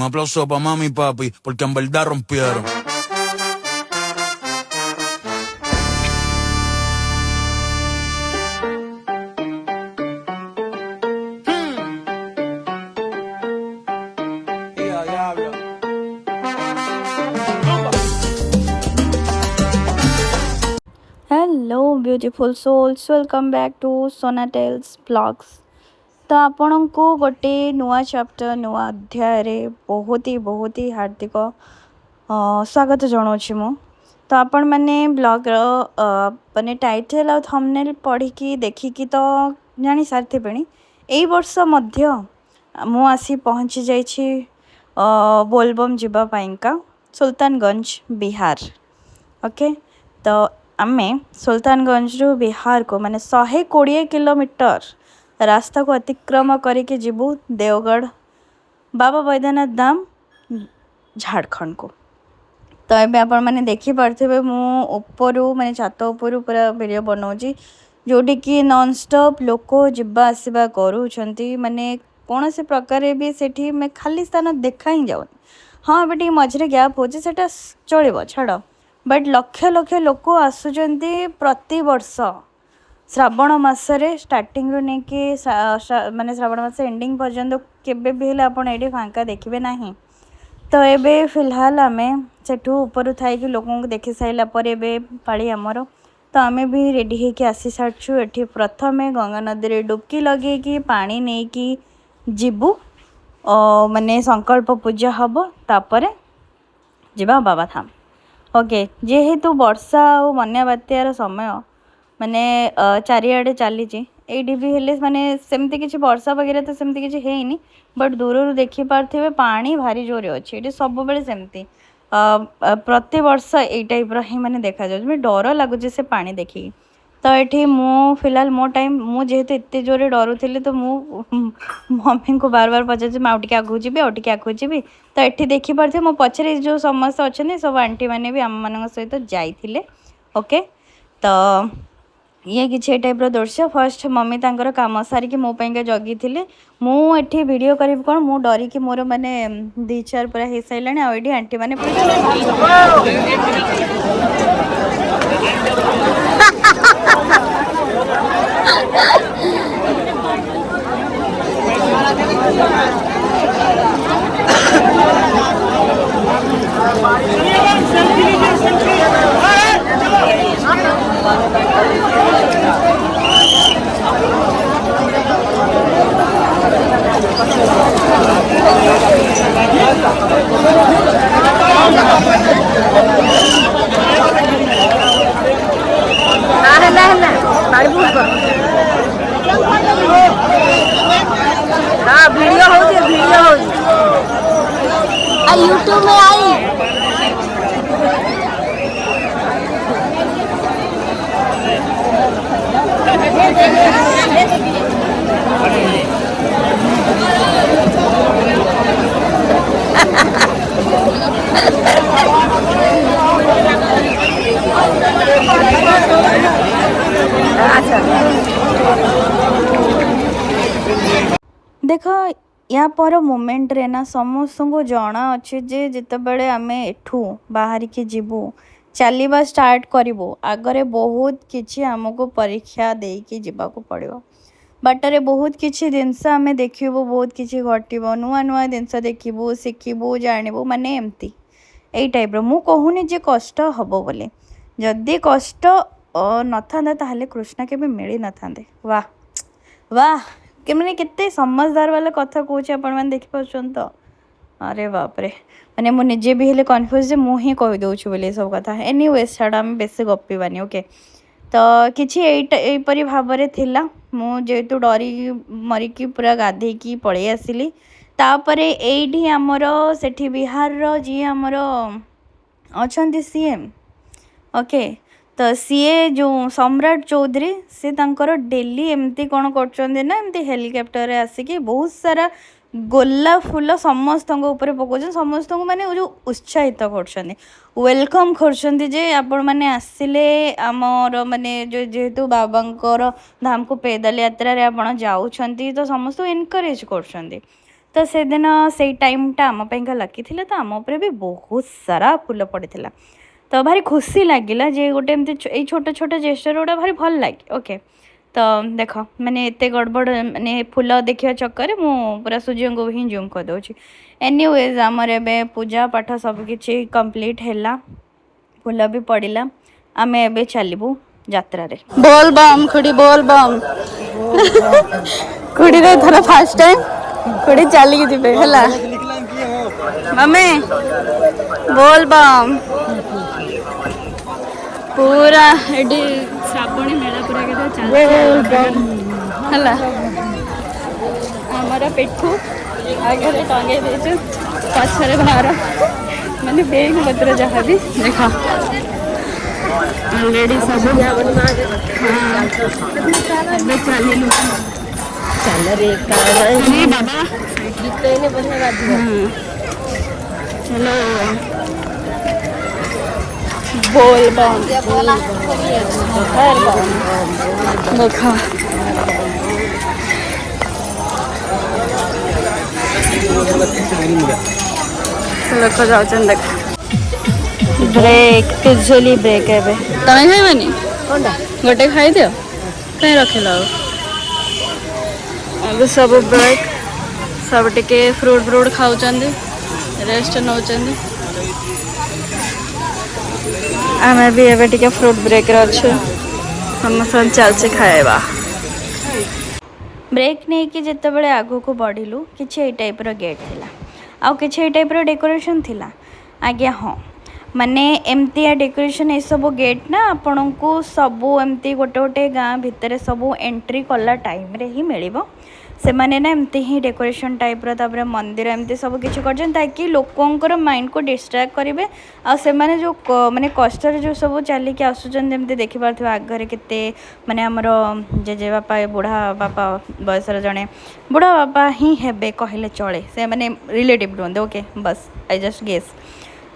aplauso para mami y papi, porque en verdad rompieron. Hello beautiful souls welcome back to Sona Tales blogs. तो आपण को गोटे नुआ chapter नुआ अध्याय बहुत ही हार्दिक स्वागत जनाऊँगी मु। तो आपण मैंने ब्लॉग माने टाइटल और थंबनेल पढ़ी देखिकी तो जानी सारी यही वर्ष मध्य मु आसी पहुँची जाइछि बोलबम जीवापाइंका सुल्तानगंज बिहार। ओके, तो आमे सुल्तानगंज रु बिहार को माने 120 किलोमीटर रास्ता को अतिक्रम करके जीवु देवगढ़ बाबा बैद्यनाथ धाम झारखंड को। तो ये आपण मैंने देखी पार्थिबे मु ऊपरू माने छात ऊपरू पूरा वीडियो बनाऊँगी जोटी कि नॉन स्टॉप लोक जिबा आसवा करूछंती। माने कौन से प्रकार भी सेठी मैं खाली स्थान देखा ही जाऊँ। हाँ ए टी मझे गैप हो चलो छाड़, बट लक्ष लक्ष लोक आसुचंती प्रति वर्ष श्रावण मसरे स्टार्टिंग रू नहीं कि माने श्रावण मास एंडिंग पर्यंत केबे भी हेले आपण एडी फांका देखिबे नाही। तो एबे फिलहाल आमे सेठू ऊपर थाई कि लोकों को देखि साइला पर एबे पाड़ी आमर। तो आमे भी रेडी होके आसी सारछु। एठी प्रथमे गंगा नदी रे डुबकी लगे कि पानी नहीं कि जीवु माने संकल्प पूजा हबो तापरे जीवा बाबा धाम। ओके, जेहेतु वर्षा और बन्या बात्यार समय माने चारिआडे चली ये भी हेले माने सेमती किसी वर्षा वगैरह तो सेमती किसी है, बट दूर देखी पार्थिबे पानी भारी जोरे अच्छे ये सब बेले सेमती प्रति वर्ष यही टाइप ही माने देखा जाए डर लगुच से पानी देखी। तो ये मु फिलहाल मो टाइम मु जेहेतु एत जोरे डरुली तो मु मम्मी को बार बार पचार मैं आगे आगू जी आगू जी। तो ये देखी पार्थे मो पछरे जो समस्त अच्छा सब आंटी मैंने भी आम मान सहित जाइए। ओके, तो ये किसी टाइप दृश्य फर्स्ट मम्मी तांकर काम सारिकी मो पाइंका जगी थे। मुझे वीडियो करी कौन मु डरिकी मोर माने 2-4 पूरा हो सारे आठी आंटी मैंने वीडियो हो यूट्यूब में आई। देख या पर मोमेंट रे ना समस्त को जना अच्छे जे जिते बड़े आमे एठू बाहर के जीवु चलवा स्टार्ट करूँ आगरे बहुत किछि आमको परीक्षा दे कि जीवाक पड़ो। बाटर बहुत किछि जिनस आम देखू बहुत किछि घटो नुआ नुआ जिनस देखू शिखू जानू माने एमती यही टाइप मु कहूनी जे कष्ट हम बोले जदि कष्ट न था ताहले कृष्ण के मिली न था। वाह वाह कि मैंने केते समझदार वाला कथा कौच आपण देखिपुन तो अरे बाप रे माने मुझे भी हेले कन्फ्यूज मुझे कहीदे बोले सब कथा। एनीवेज छाड़ आम बेस गपीबानी। ओके, तो किछि एपरी भाव में थिला मु जेहेतु डरी मरिकी पूरा गाधेकी पलि आसिली। तापर एठी आमर सेठी बिहार जी आमर अच्छा सीएम। ओके, तो सीए जो सम्राट चौधरी से तांकर डेली एमती कौन कर ना एमती हेलिकप्टर आसिकी बहुत सारा गोला फूल समस्त पकाउछन समस्त को माने जो उत्साहित कर वेलकम कर आपण मैंने आसिले आमर माने जो जेहेतु बाबांकर धाम को पैदल यात्रा रे आपण जाउछंती तो समस्त एनकरेज कर। तो से दिन से टाइमटा आम लकी थे तो आम उपर भी बहुत सारा फूल पड़ी तो भारी खुशी लगिला जे गोटे एमती छोट छोट जेस्चर गुड़ा भारी भल लगे ओके। तो देख मैंने एत गड़बड़ माने फूल देखा चक्कर मु पूरा सूर्य को ही जूम कर दूँ। एनीवेज आमर ए पूजा पाठ सबकि कंप्लीट है फूल भी पड़ा आम ए चलू यात्रा रे। बोल बम खुड़ी बोल बम खुड़ी रे थोड़ा फास्ट टाइम खुड़ी चलिकी जीवे है मम्मी बोल बम पूरा एडी श्रावणी मेला पूरा के चल है आमर पेठू आगे टंगे देचु पछरे बाहर माने बेग पत्र जहाँ भी देख ऑलरेडी सब चलू चल रे बाबा चलो बोल बम देखा लोक जाऊन देख ब्रेक तिजोली ब्रेक है तमें खाइबनी गोटे खाई दियो कहीं रखिल अब सब ब्रेक सब टिके फ्रूट फ्रूट खाऊँ रेस्ट नौ आम भी एवं टिके फ्रूट ब्रेक अच्छे समस्त चलचे खाएबा ब्रेक नहीं कि जिते बड़े आगो को बढ़िलु कि टाइप रो गेट थिला आउ कि टाइप रो डेकोरेशन थिला आज्ञा हाँ माने एमती डेकोरेशन ये सब गेट ना आपण को सबू एमती गोटे गोटे गाँ भितर सबू एंट्री कला टाइम रे ही मिलिबो से माने ना एमती ही डेकोरेशन टाइप रो तापर मंदिर एमती सब किछि करजन ताकि लोकंकर माइंड को डिस्ट्रैक्ट करिवे आ से माने जो माने कष्ट जो सब चली के आसुचन एमती देखि पारथिबा आगरे केते माने हमर जेजे बापा बुढ़ा बापा बयसर जणे बुढ़ा बापा ही हेबे कहले चले से माने रिलेटिव रुहंदे ओके बस आई जस्ट गेस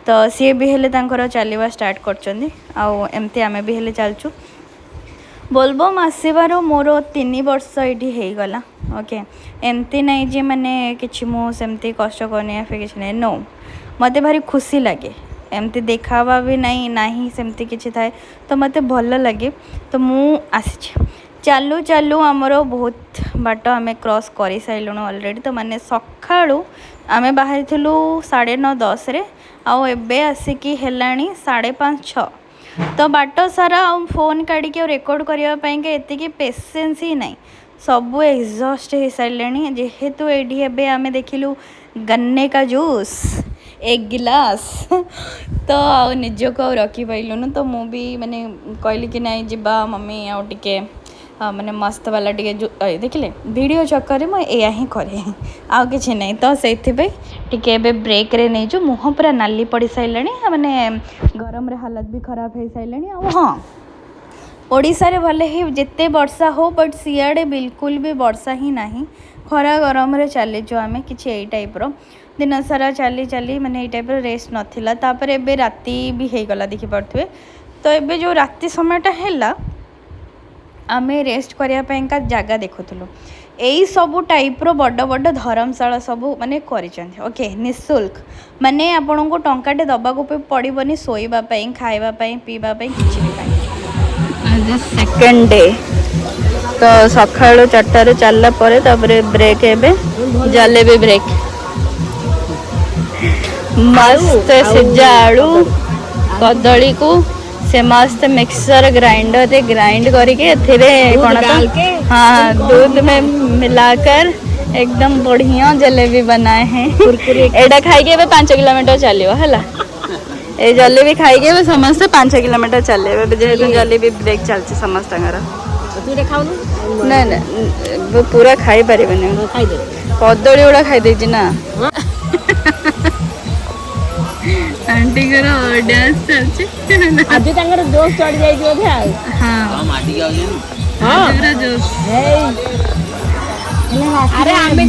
तो सी भी हेले तांकर चलवा स्टार्ट करचंदी आउ एमती आमे भी हेले चलचु बोलबम आसबार मोर 3 वर्ष ये गला ओके एमती नहीं जे मैंने कि मुझे कष्ट करनी या फिर किसी नहीं नो मत भारी खुशी लगे एमती देखावा भी नहीं नहीं सेमती किसी थाए तो मत भल लगे तो मु आसी चालू चालू आमर बहुत बाट आम क्रॉस कर सारूँ अलरेडी तो माने सका आम बाहरी 9:30 रे आउ एबे आसिकी हेलाणी 5:30 6 तो बाट सारा फोन काढ़ी रेकर्ड करने एति पेसेंस ही नहीं सबू एग्जॉस्ट हो सारे जेहेतु ये आम देखिलु गन्ने का जूस 1 गिलास तो आ निजक आ रखी पाइलुन तो मु भी माने कहली कि नहीं जीवा मम्मी आउ टिके माने मस्त वाला टिके देखिले वीडियो चक्कर में या ही करे आउ कि नहीं तो से टिके ब्रेक रे नहीं जो मुँह पूरा नाली पड़ सारे माने गरम रे हालत भी खराब हो सारे हाँ ओडिशा रे भले ही जिते वर्षा हो बट सियाड़े बिल्कुल भी वर्षा ही नहीं खरा गरम रे चलीचु आम कि टाइप रो दिन सारा चली चली माने टाइप रेस्ट नाला तापर एबे राति भी हो गला देखि पारथुए तो एबे जो राति समयटा हैला आमे रेस्ट करने का जगह देखुलु यही सबू टाइप रो बड़ बड़ धर्मशाला सबू माने करिसेंती ओके निःशुल्क माने आपन को टंकाटे दबा को पड़बनी सोइबा पई खाइबा पई पीबा पई किछि भी आज सेकंड डे तो सखा 4टार चलला परे तापरे ब्रेक एबे जलेबी ब्रेक मस्त सिजा आलू कदली को से मस्त मिक्सर ग्राइंडर से ग्राइंड करके कौन तो हाँ दूध में मिलाकर एकदम बढ़िया जलेबी बनाए हैं एटा खाई 5 किलोमीटर चलो है ये जलेबी खाई समस्त 5 किलोमीटर चले जेहेतु जलेबी ब्रेक चलती समस्त ना ना पूरा खाई पारे कदली गुड़ा खाई ना आंटी डांस चलছে आज तांगर जोश चढ़ जाई बोधे हां माटी गाउन हां जोश अरे आमे